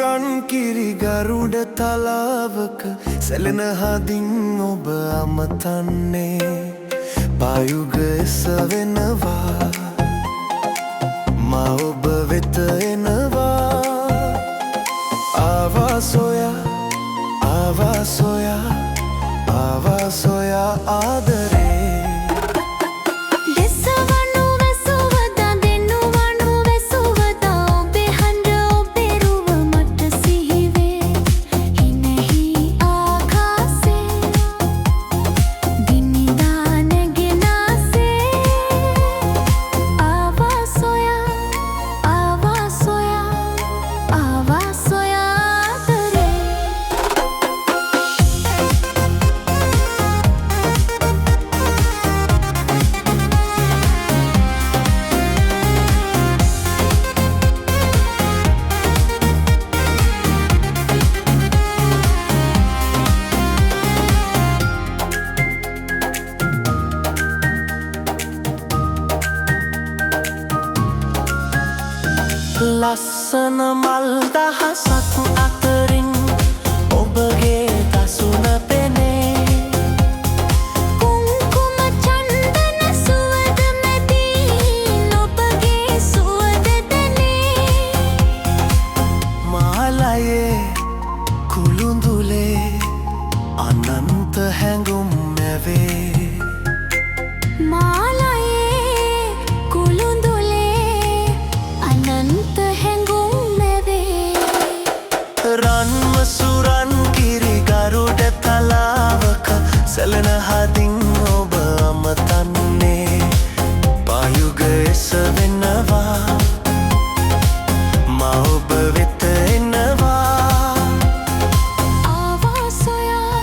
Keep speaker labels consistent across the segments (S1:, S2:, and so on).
S1: සුරන් කිරි ගරුඩ තලාවක සැලෙන හදින් ඔබ අමතන්නේ පායුග එසවෙනවා මා ඔබ වෙත එනවා ආවා සොයා ආවා සොයා ආවා සොයා ආදරේ ලස්සන මල් දහසක් අතරින් ඔබගේ දසුන පෙනේ කුංකුම චන්දන සුවඳ මැදින් ඔබගේ සුවඳ දැනේ මාලයේ කුළුඳුලේ අනන්ත හැඟුම් නැවේ රන්ම සුරන් කිරි ගරුඩ තලාවක සැලෙන හදින් ඔබ අමතන්නේ පායුග එසවෙනවා මා ඔබ වෙත එනවා ආවා සොයා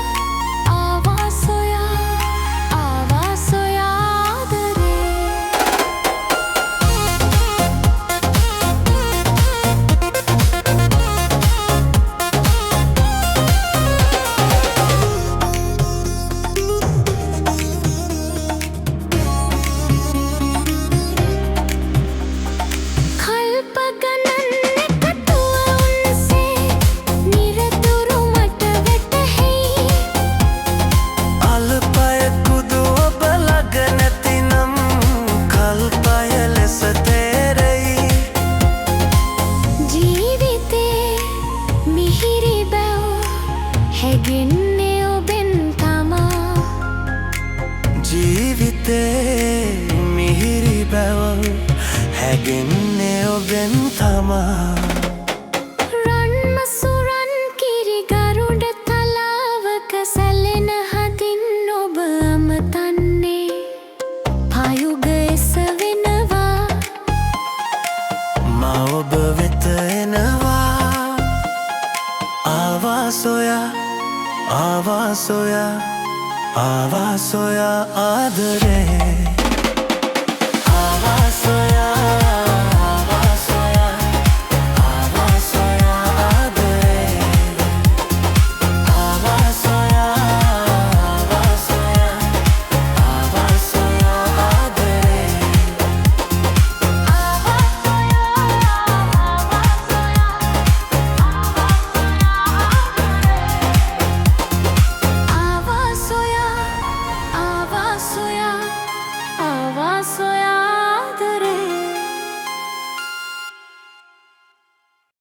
S1: ආවා සොයා ආවා සොයා ආදරේ ජීවිතේ මිහිරි බැව හැගෙන්නේ ඔබෙන් තමා රන්ම සුරන් කිරි ගරුඩ තලාවක සැලෙන හදින් ඔබ අමතන්නේ පායුග එසවෙනවා මා ඔබ වෙත එනවා ආවා සොයා ආවා සොයා ආවා සොයා ආදරේ